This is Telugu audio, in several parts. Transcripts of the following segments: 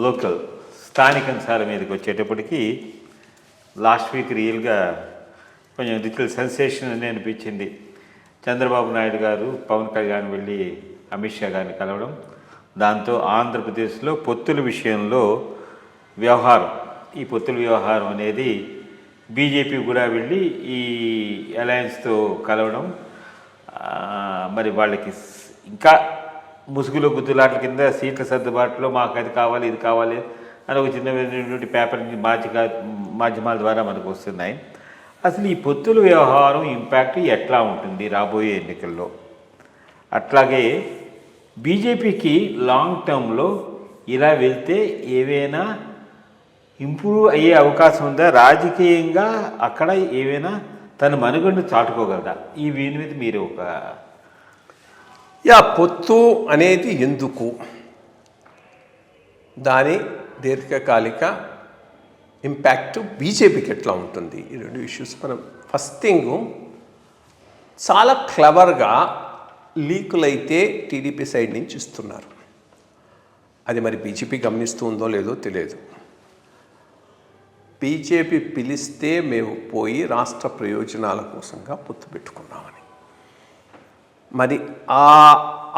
లోకల్ స్థానిక అంశాల మీదకి వచ్చేటప్పటికి లాస్ట్ వీక్ రియల్గా కొంచెం లిటిల్ సెన్సేషన్ అని అనిపించింది. చంద్రబాబు నాయుడు గారు పవన్ కళ్యాణ్ వెళ్ళి అమిత్ షా గారిని కలవడం, దాంతో ఆంధ్రప్రదేశ్లో పొత్తుల విషయంలో ఈ పొత్తుల వ్యవహారం అనేది బీజేపీ కూడా వెళ్ళి ఈ అలయన్స్తో కలవడం, మరి వాళ్ళకి ఇంకా ముసుగులో గుద్దులాట్ల కింద సీట్ల సర్దుబాటులో మాకు అది కావాలి ఇది కావాలి అని ఒక చిన్న పేపర్ మాధ్యమాల ద్వారా మనకు వస్తున్నాయి. అసలు ఈ పొత్తుల వ్యవహారం ఇంపాక్ట్ ఎట్లా ఉంటుంది రాబోయే ఎన్నికల్లో? అట్లాగే బీజేపీకి లాంగ్ టర్మ్లో ఇలా వెళ్తే ఏవైనా ఇంప్రూవ్ అయ్యే అవకాశం ఉందా? రాజకీయంగా అక్కడ ఏవైనా తన మనుగడను చాటుకోగలదా? ఈ వీని మీద మీరు పొత్తు అనేది ఎందుకు, దాని దీర్ఘకాలిక ఇంపాక్ట్ బీజేపీకి ఎట్లా ఉంటుంది, ఈ రెండు ఇష్యూస్ మనం ఫస్ట్ థింగ్ చాలా క్లవర్గా లీకులైతే టీడీపీ సైడ్ నుంచి ఇస్తున్నారు. అది మరి బీజేపీ గమనిస్తూ ఉందో లేదో తెలియదు. బీజేపీ పిలిస్తే మేము పోయి రాష్ట్ర ప్రయోజనాల కోసంగా పొత్తు పెట్టుకున్నామని, మరి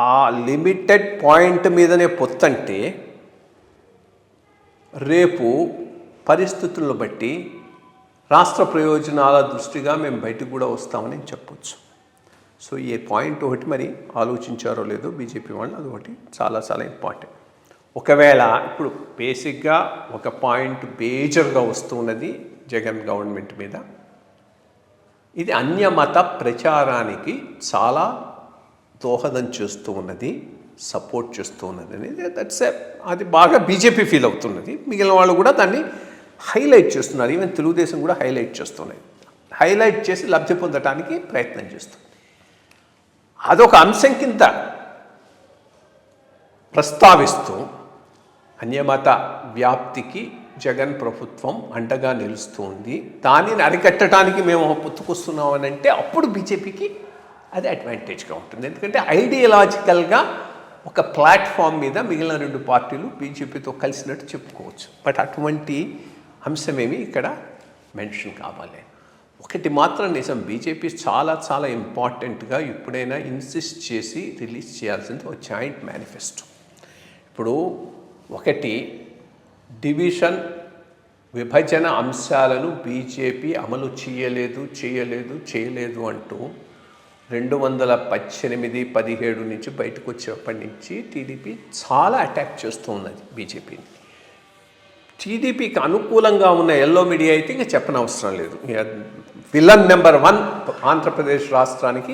ఆ లిమిటెడ్ పాయింట్ మీదనే పొత్తు అంటే రేపు పరిస్థితులను బట్టి రాష్ట్ర ప్రయోజనాల దృష్టిగా మేము బయటకు కూడా వస్తామని చెప్పొచ్చు. సో ఈ పాయింట్ ఒకటి మరి ఆలోచించారో లేదో బీజేపీ వాళ్ళు, అది ఒకటి చాలా చాలా ఇంపార్టెంట్. ఒకవేళ ఇప్పుడు బేసిక్గా ఒక పాయింట్ మేజర్గా వస్తున్నది జగన్ గవర్నమెంట్ మీద, ఇది అన్యమత ప్రచారానికి చాలా దోహదం చేస్తూ ఉన్నది, సపోర్ట్ చేస్తూ ఉన్నది అనేది అది బాగా బీజేపీ ఫీల్ అవుతున్నది. మిగిలిన వాళ్ళు కూడా దాన్ని హైలైట్ చేస్తున్నారు. ఈవెన్ తెలుగుదేశం కూడా హైలైట్ చేస్తున్నాయి. హైలైట్ చేసి లబ్ధి పొందడానికి ప్రయత్నం చేస్తుంది. అదొక అంశం కింద ప్రస్తావిస్తూ అన్యమత వ్యాప్తికి జగన్ ప్రభుత్వం అండగా నిలుస్తుంది, దానిని అరికట్టడానికి మేము పొత్తుకొస్తున్నాం అని అంటే అప్పుడు బీజేపీకి అది అడ్వాంటేజ్గా ఉంటుంది. ఎందుకంటే ఐడియాలజికల్గా ఒక ప్లాట్ఫామ్ మీద మిగిలిన రెండు పార్టీలు బీజేపీతో కలిసినట్టు చెప్పుకోవచ్చు. బట్ అటువంటి అంశమేమి ఇక్కడ మెన్షన్ కావాలి. ఒకటి మాత్రం నిజం, బీజేపీ చాలా చాలా ఇంపార్టెంట్గా ఎప్పుడైనా ఇన్సిస్ట్ చేసి రిలీజ్ చేయాల్సింది ఒక జాయింట్ మేనిఫెస్టో. ఇప్పుడు ఒకటి డివిజన్ విభజన అంశాలను బీజేపీ అమలు చేయలేదు అంటూ 2018-17 నుంచి బయటకు వచ్చేప్పటి నుంచి టీడీపీ చాలా అటాక్ చేస్తూ ఉన్నది బీజేపీని. టీడీపీకి అనుకూలంగా ఉన్న ఎల్లో మీడియా అయితే ఇంకా చెప్పనవసరం లేదు. విలన్ నెంబర్ 1 ఆంధ్రప్రదేశ్ రాష్ట్రానికి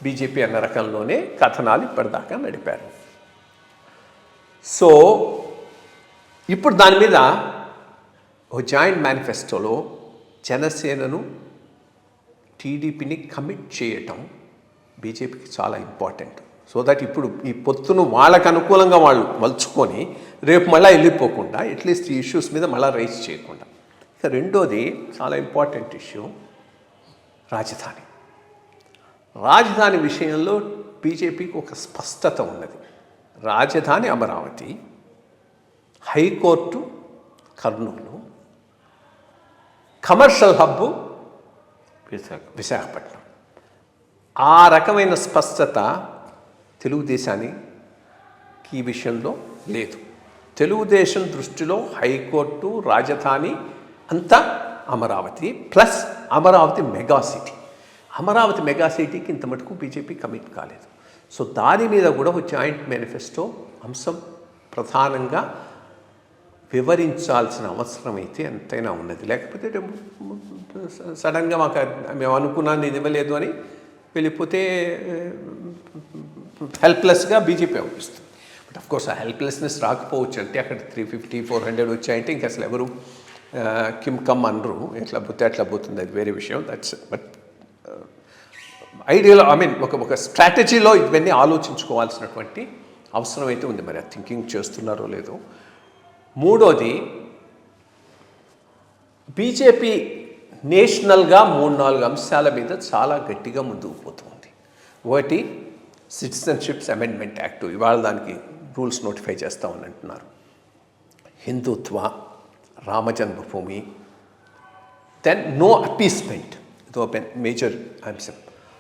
బీజేపీ అన్న రకంలోనే కథనాలు ఇప్పటిదాకా నడిపారు. సో ఇప్పుడు దాని మీద ఒక జాయింట్ మేనిఫెస్టోలో జనసేనను టీడీపీని కమిట్ చేయటం బీజేపీకి చాలా ఇంపార్టెంట్. సో దట్ ఇప్పుడు ఈ పొత్తును వాళ్ళకు అనుకూలంగా వాళ్ళు మలుచుకొని రేపు మళ్ళీ వెళ్ళిపోకుండా అట్లీస్ట్ ఈ ఇష్యూస్ మీద మళ్ళీ రైజ్ చేయకుండా. ఇక రెండోది చాలా ఇంపార్టెంట్ ఇష్యూ రాజధాని విషయంలో బీజేపీకి ఒక స్పష్టత ఉన్నది. రాజధాని Amaravati, high court Kurnool, commercial hub Visakhapatnam. ఆ రకమైన స్పష్టత తెలుగుదేశానికి ఈ విషయంలో లేదు. తెలుగుదేశం దృష్టిలో హైకోర్టు, రాజధాని అంతా అమరావతి ప్లస్ అమరావతి మెగా సిటీకి ఇంత మటుకు బీజేపీ కమిట్ కాలేదు. సో దాని మీద కూడా ఒక జాయింట్ మేనిఫెస్టో అంశం ప్రధానంగా వివరించాల్సిన అవసరం అయితే ఎంతైనా ఉన్నది. లేకపోతే సడన్గా మేము అనుకున్నాను ఇది ఇవ్వలేదు అని వెళ్ళిపోతే హెల్ప్లెస్గా బీజేపీ అనిపిస్తుంది. బట్ అఫ్కోర్స్ ఆ హెల్ప్లెస్నెస్ రాకపోవచ్చు. అంటే అక్కడ 350-400 వచ్చాయంటే ఇంక అసలు ఎవరు కమ్ అనరు. ఎట్లా పోతే అట్లా పోతుంది, అది వేరే విషయం. బట్ ఐడియాలో ఒక స్ట్రాటజీలో ఇవన్నీ ఆలోచించుకోవాల్సినటువంటి అవసరం అయితే ఉంది. మరి ఆ థింకింగ్ చేస్తున్నారో లేదో. మూడోది, బీజేపీ నేషనల్గా 3-4 అంశాల మీద చాలా గట్టిగా ముందుకు పోతుంది. ఒకటి సిటిజన్షిప్స్ అమెండ్మెంట్ యాక్ట్, ఇవాళ దానికి రూల్స్ నోటిఫై చేస్తామని అంటున్నారు. హిందుత్వ, రామజన్మభూమి, దెన్ నో అపీస్మెంట్, ఇది ఒక మేజర్ అంశం.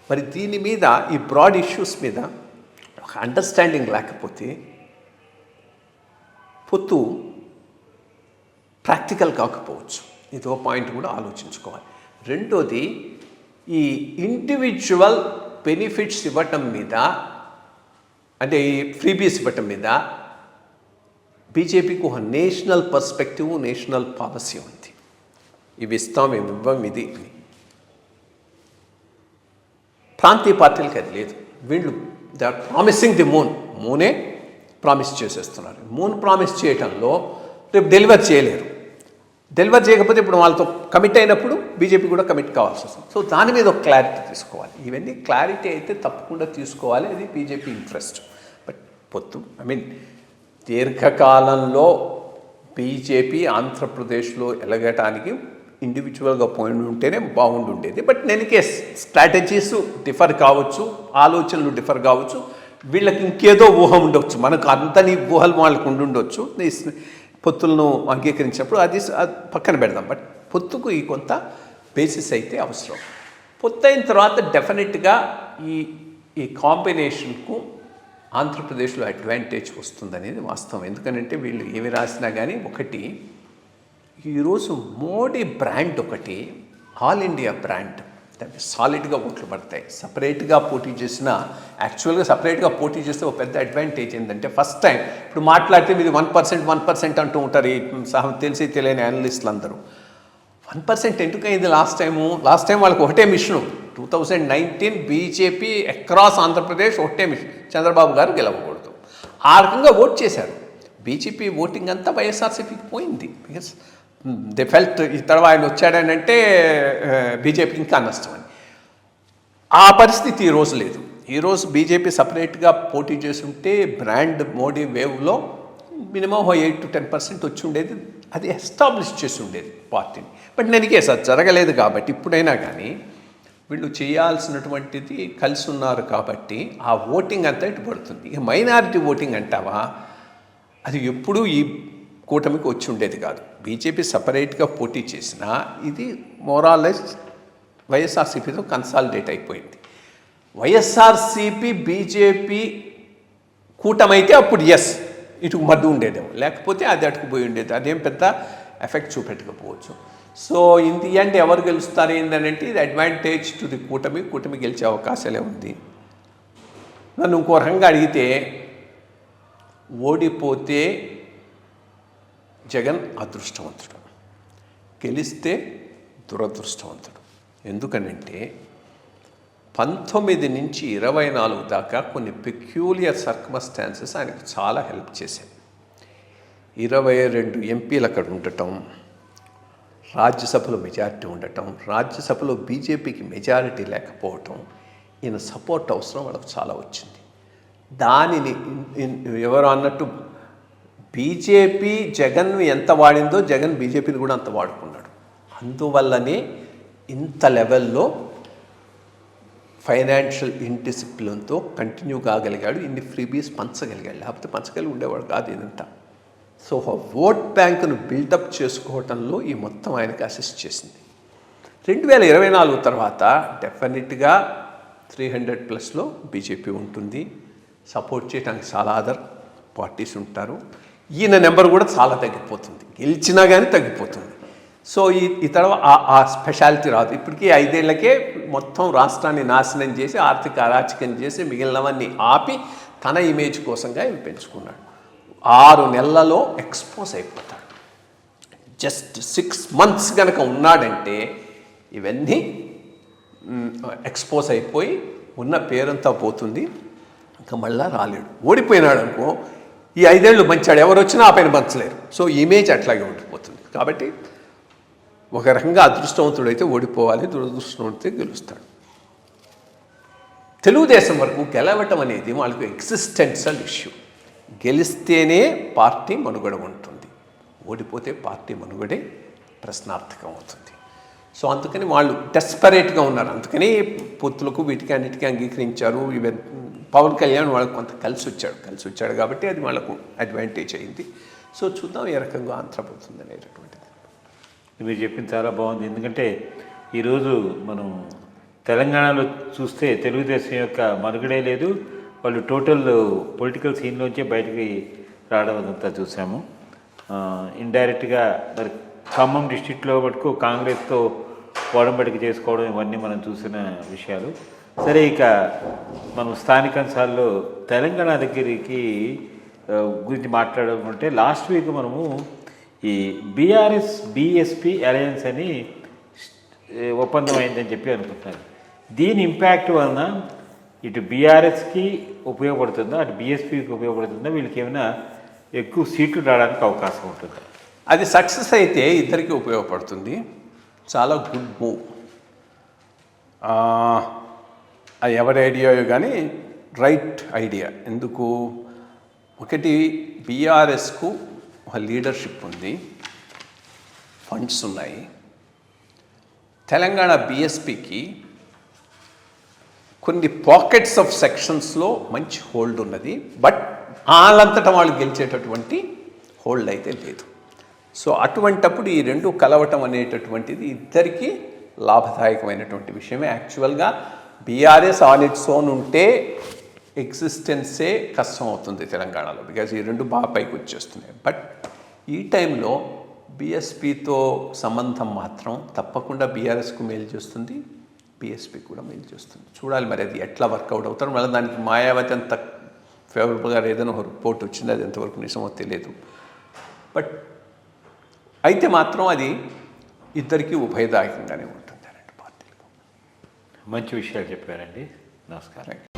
మరి దీని మీద ఈ బ్రాడ్ ఇష్యూస్ మీద ఒక అండర్స్టాండింగ్ లేకపోతే పొత్తు ప్రాక్టికల్ కాకపోవచ్చు. ఇదో పాయింట్ కూడా ఆలోచించుకోవాలి. రెండోది, ఈ ఇండివిజువల్ బెనిఫిట్స్ ఇవ్వటం మీద, అంటే ఈ ఫ్రీబీస్ ఇవ్వటం మీద బీజేపీకి ఒక నేషనల్ పర్స్పెక్టివ్, నేషనల్ పాలసీ ఉంది. ఇవి ఇస్తాం, ఇవి ఇవ్వం, ఇది అని. ప్రాంతీయ పార్టీలకి అది లేదు. వీళ్ళు దే ఆర్ ప్రామిసింగ్ ది మూనే ప్రామిస్ చేసేస్తున్నారు. మూన్ ప్రామిస్ చేయటంలో రేపు డెలివర్ చేయలేరు. డెలివర్ చేయకపోతే ఇప్పుడు వాళ్ళతో కమిట్ అయినప్పుడు బీజేపీ కూడా కమిట్ కావాల్సి వస్తుంది. సో దాని మీద ఒక క్లారిటీ తీసుకోవాలి. ఇవన్నీ క్లారిటీ అయితే తప్పకుండా తీసుకోవాలి. అది బీజేపీ ఇంట్రెస్ట్. బట్ పొత్తు దీర్ఘకాలంలో బీజేపీ ఆంధ్రప్రదేశ్లో ఎలగటానికి ఇండివిజువల్గా పాయింట్ ఉంటేనే బాగుండుండేది. బట్ నేను కేస్ స్ట్రాటజీస్ డిఫర్ కావచ్చు, ఆలోచనలు డిఫర్ కావచ్చు, వీళ్ళకి ఇంకేదో ఊహ ఉండొచ్చు, మనకు అంతని ఊహలు వాళ్ళకు ఉండుండొచ్చు. పొత్తులను అంగీకరించినప్పుడు అది పక్కన పెడదాం. బట్ పొత్తుకు ఈ కొంత బేసిస్ అయితే అవసరం. పొత్తు అయిన తర్వాత డెఫినెట్గా ఈ కాంబినేషన్కు ఆంధ్రప్రదేశ్లో అడ్వాంటేజ్ వస్తుందనేది వాస్తవం. ఎందుకంటే వీళ్ళు ఏమి రాసినా కానీ, ఒకటి ఈరోజు మోడీ బ్రాండ్ ఒకటి ఆల్ ఇండియా బ్రాండ్, దానికి సాలిడ్గా ఓట్లు పడతాయి. సపరేట్గా పోటీ చేసిన, యాక్చువల్గా సపరేట్గా పోటీ చేస్తే ఒక పెద్ద అడ్వాంటేజ్ ఏంటంటే, ఫస్ట్ టైం ఇప్పుడు మాట్లాడితే మీరు 1% అంటూ ఉంటారు ఈ తెలిసి తెలియని అనలిస్టులు అందరూ. 1% ఎందుకైంది లాస్ట్ టైం వాళ్ళకి ఒకటే మిషను. 2019 బీజేపీ అక్రాస్ ఆంధ్రప్రదేశ్ ఒకటే మిషన్, చంద్రబాబు గారు గెలవకూడదు. ఆ రకంగా ఓట్ చేశారు. బీజేపీ ఓటింగ్ అంతా వైఎస్ఆర్సీపీకి పోయింది. బికాస్ దే ఫెల్ట్ ఇతడు ఆయన వచ్చాడనంటే బీజేపీకి ఇంకా నష్టమని. ఆ పరిస్థితి ఈరోజు లేదు. ఈరోజు బీజేపీ సపరేట్గా పోటీ చేసి ఉంటే బ్రాండ్ మోడీ వేవ్లో మినిమం 8 to 10% వచ్చి ఉండేది. అది ఎస్టాబ్లిష్ చేసి ఉండేది పార్టీని. బట్ నేను కేసు అది జరగలేదు కాబట్టి ఇప్పుడైనా కానీ వీళ్ళు చేయాల్సినటువంటిది కలిసి ఉన్నారు కాబట్టి ఆ ఓటింగ్ అంతా ఇటు పడుతుంది. ఇక మైనారిటీ ఓటింగ్ అంటావా, అది ఎప్పుడూ ఈ కూటమికి వచ్చి ఉండేది కాదు. బీజేపీ సపరేట్గా పోటీ చేసినా ఇది మోరాలెస్ వైఎస్ఆర్సీపీతో కన్సాలిడేట్ అయిపోయింది. వైఎస్ఆర్సీపీ బీజేపీ కూటమైతే అప్పుడు ఎస్ ఇటుకు మధ్య ఉండేదేమో, లేకపోతే అది అటుకుపోయి ఉండేది. అదేం పెద్ద ఎఫెక్ట్ చూపెట్టకపోవచ్చు. సో ఇన్ ది ఎండ్ ఎవరు గెలుస్తారు ఏంటంటే ఇది అడ్వాంటేజ్ టు ది కూటమి గెలిచే అవకాశాలే ఉంది. నన్ను ఇంకో రకంగా అడిగితే, ఓడిపోతే జగన్ అదృష్టవంతుడు, గెలిస్తే దురదృష్టవంతుడు. ఎందుకనంటే 19 నుంచి 24 దాకా కొన్ని పెక్యూలియర్ సర్కమస్టాన్సెస్ ఆయనకు చాలా హెల్ప్ చేశాయి. 22 ఎంపీలు అక్కడ ఉండటం, రాజ్యసభలో మెజారిటీ ఉండటం, రాజ్యసభలో బీజేపీకి మెజారిటీ లేకపోవటం, ఈయన సపోర్ట్ అవసరం వాళ్ళకు చాలా వచ్చింది. దానిని ఎవరు అన్నట్టు బీజేపీ జగన్ ఎంత వాడిందో జగన్ బీజేపీని కూడా అంత వాడుకున్నాడు. అందువల్లనే ఇంత లెవెల్లో ఫైనాన్షియల్ ఇండిసిప్లిన్తో కంటిన్యూ కాగలిగాడు, ఇన్ని ఫ్రీబీస్ పంచగలిగాడు. లేకపోతే పంచగలిగి ఉండేవాడు కాదు ఇదంతా. సో ఓట్ బ్యాంకును బిల్డప్ చేసుకోవటంలో ఈ మొత్తం ఆయనకి అసిస్ట్ చేసింది. 2024 తర్వాత డెఫినెట్గా 300+ బీజేపీ ఉంటుంది. సపోర్ట్ చేయడానికి చాలా అదర్ పార్టీస్ ఉంటారు. ఈయన నెంబర్ కూడా చాలా తగ్గిపోతుంది, గెలిచినా కానీ తగ్గిపోతుంది. సో ఈ తర్వాత ఆ స్పెషాలిటీ రాదు. ఇప్పటికీ 5 ఏళ్లకే మొత్తం రాష్ట్రాన్ని నాశనం చేసి, ఆర్థిక అరాచకం చేసి, మిగిలినవన్నీ ఆపి తన ఇమేజ్ కోసంగా ఇవి పెంచుకున్నాడు. 6 నెలలలో ఎక్స్పోజ్ అయిపోతాడు. జస్ట్ 6 months కనుక ఉన్నాడంటే ఇవన్నీ ఎక్స్పోజ్ అయిపోయి ఉన్న పేరంతా పోతుంది. ఇంకా మళ్ళా రాలేడు. ఓడిపోయినాడు అనుకో, ఈ 5 ఏళ్ళు మంచాడు, ఎవరు వచ్చినా ఆ పైన పంచలేరు. సో ఇమేజ్ అట్లాగే ఉండిపోతుంది. కాబట్టి ఒక రకంగా అదృష్టవంతుడైతే ఓడిపోవాలి, దురదృష్టవంతుడైతే గెలుస్తాడు. తెలుగుదేశం వరకు గెలవటం అనేది వాళ్ళకు ఎగ్జిస్టెన్షియల్ ఇష్యూ. గెలిస్తేనే పార్టీ మనుగడ ఉంటుంది, ఓడిపోతే పార్టీ మనుగడే ప్రశ్నార్థకం అవుతుంది. సో అందుకని వాళ్ళు డెస్పరేట్గా ఉన్నారు. అందుకని పొత్తులకు వీటికి అన్నిటికీ అంగీకరించారు. ఈవెన్ పవన్ కళ్యాణ్ వాళ్ళకు కొంత కలిసి వచ్చాడు కాబట్టి అది వాళ్ళకు అడ్వాంటేజ్ అయింది. సో చూద్దాం ఏ రకంగా ఆంధ్రపోతుంది అనేటటువంటిది. మీరు చెప్పింది చాలా బాగుంది. ఎందుకంటే ఈరోజు మనం తెలంగాణలో చూస్తే తెలుగుదేశం యొక్క మనుగడే లేదు. వాళ్ళు టోటల్ పొలిటికల్ సీన్లోంచే బయటికి రావడం అదంతా చూసాము. ఇండైరెక్ట్గా మరి ఖమ్మం డిస్టిక్లో మటుకు కాంగ్రెస్తో పోడంబడికి చేసుకోవడం ఇవన్నీ మనం చూసిన విషయాలు. సరే, ఇక మనం స్థానిక అంశాల్లో తెలంగాణ దగ్గరికి గురించి మాట్లాడుకుంటే లాస్ట్ వీక్ మనము ఈ బీఆర్ఎస్ బీఎస్పీ అలయన్స్ అని ఒప్పందం అయిందని చెప్పి అనుకుంటున్నారు. దీని ఇంపాక్ట్ వలన ఇటు బీఆర్ఎస్కి ఉపయోగపడుతుందా, అటు బీఎస్పీకి ఉపయోగపడుతుందా, వీళ్ళకి ఏమైనా ఎక్కువ సీట్లు రావడానికి అవకాశం ఉంటుందా? అది సక్సెస్ అయితే ఇద్దరికి ఉపయోగపడుతుంది. చాలా గుడ్ మూవ్. అది ఎవరి ఐడియాయో కానీ రైట్ ఐడియా. ఎందుకు? ఒకటి, బీఆర్ఎస్కు ఒక లీడర్షిప్ ఉంది, ఫండ్స్ ఉన్నాయి. తెలంగాణ బీఎస్పీకి కొన్ని పాకెట్స్ ఆఫ్ సెక్షన్స్లో మంచి హోల్డ్ ఉన్నది, బట్ వాళ్ళంతటా వాళ్ళు గెలిచేటటువంటి హోల్డ్ అయితే లేదు. సో అటువంటప్పుడు ఈ రెండు కలవటం అనేటటువంటిది ఇద్దరికీ లాభదాయకమైనటువంటి విషయమే. యాక్చువల్గా బీఆర్ఎస్ ఆన్ ఇట్స్ ఓన్ ఉంటే ఎగ్జిస్టెన్సే కష్టం అవుతుంది తెలంగాణలో, బికాజ్ ఈ రెండు బాగా పైకి వచ్చేస్తున్నాయి. బట్ ఈ టైంలో బీఎస్పీతో సంబంధం మాత్రం తప్పకుండా బీఆర్ఎస్కు మేలు చేస్తుంది, బీఎస్పీ కూడా మేలు చేస్తుంది. చూడాలి మరి అది ఎట్లా వర్కౌట్ అవుతారు. మళ్ళీ దానికి మాయావతి అంత ఫేవరబుల్గా ఏదైనా ఒక రిపోర్ట్ వచ్చింది, అది ఎంతవరకు నిజమో తెలియదు. బట్ అయితే మాత్రం అది ఇద్దరికీ ఉభయదాయకంగానే ఉంటుంది రెండు పార్టీలకు. మంచి విషయాలు చెప్పారండి. నమస్కారం.